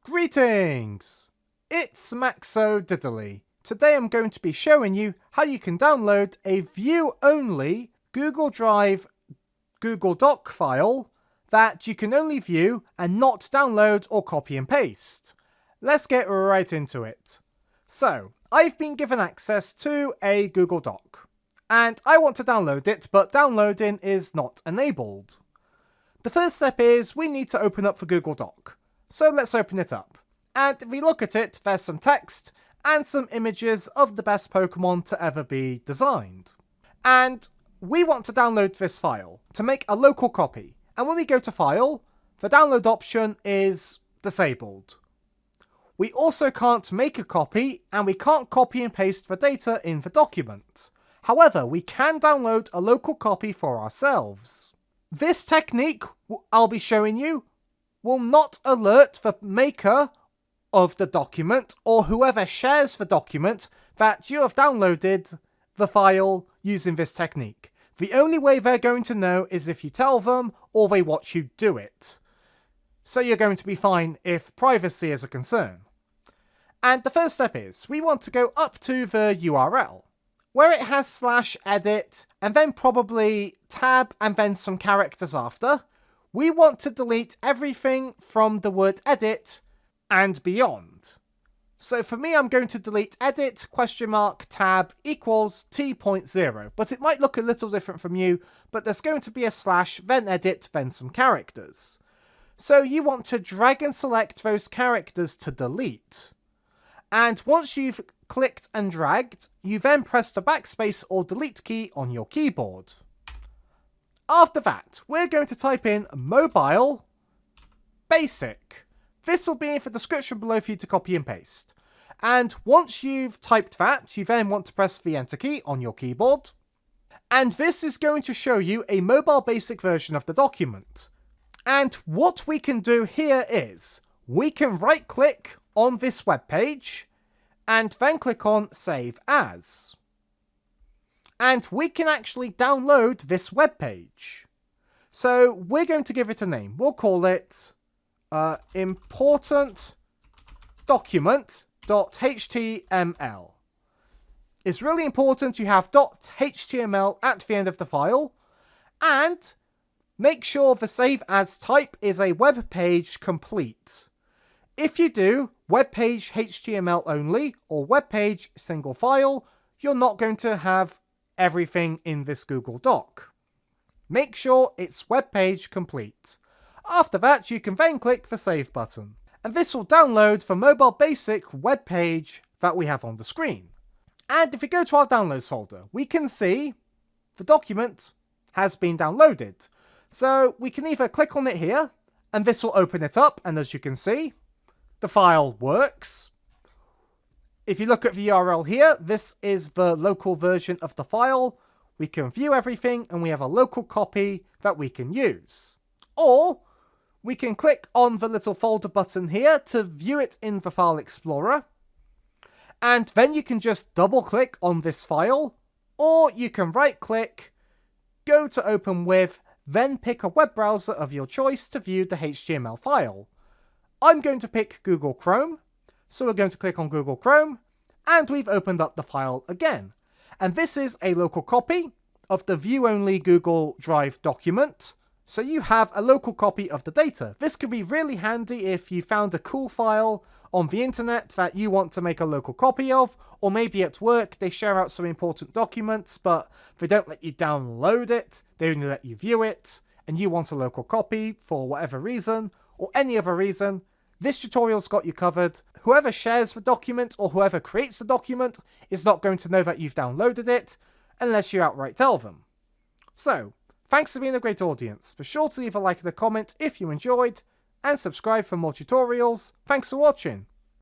Greetings! It's Maxo Diddly. Today I'm going to be showing you how you can download a view-only Google Drive Google Doc file that you can only view and not download or copy and paste. Let's get right into it. So, I've been given access to a Google Doc, and I want to download it, but downloading is not enabled. The first step is we need to open up the Google Doc. So let's open it up. And if we look at it, there's some text and some images of the best Pokemon to ever be designed. And we want to download this file to make a local copy. And when we go to File, the download option is disabled. We also can't make a copy, and we can't copy and paste the data in the document. However, we can download a local copy for ourselves. This technique I'll be showing you will not alert the maker of the document or whoever shares the document that you have downloaded the file using this technique. The only way they're going to know is if you tell them or they watch you do it. So you're going to be fine if privacy is a concern. And the first step is we want to go up to the URL where it has /edit and then probably tab and then some characters after. We want to delete everything from the word edit and beyond. So for me, I'm going to delete edit !tab equals t.0, but it might look a little different from you, but there's going to be a / then edit, then some characters. So you want to drag and select those characters to delete. And once you've clicked and dragged, you then press the backspace or delete key on your keyboard. After that, we're going to type in mobile basic. This will be in the description below for you to copy and paste. And once you've typed that, you then want to press the enter key on your keyboard. And this is going to show you a mobile basic version of the document. And what we can do here is we can right click on this web page and then click on Save As. And we can actually download this web page. So we're going to give it a name. We'll call it important document.html. It's really important you have .html at the end of the file, and make sure the save as type is a web page complete. If you do web page HTML only or web page single file, you're not going to have everything in this Google Doc. Make sure it's web page complete. After that, you can then click the save button, and this will download the mobile basic web page that we have on the screen. And if we go to our downloads folder, we can see the document has been downloaded. So we can either click on it here, and this will open it up, and as you can see, the file works. If you look at the URL here, this is the local version of the file. We can view everything and we have a local copy that we can use. Or we can click on the little folder button here to view it in the File Explorer. And then you can just double click on this file, or you can right click, go to Open With, then pick a web browser of your choice to view the HTML file. I'm going to pick Google Chrome. So we're going to click on Google Chrome, and we've opened up the file again. And this is a local copy of the view-only Google Drive document. So you have a local copy of the data. This could be really handy if you found a cool file on the internet that you want to make a local copy of, or maybe at work they share out some important documents, but they don't let you download it, they only let you view it, and you want a local copy for whatever reason, or any other reason. This tutorial's got you covered. Whoever shares the document or whoever creates the document is not going to know that you've downloaded it unless you outright tell them. So, thanks for being a great audience. Be sure to leave a like and a comment if you enjoyed, and subscribe for more tutorials. Thanks for watching.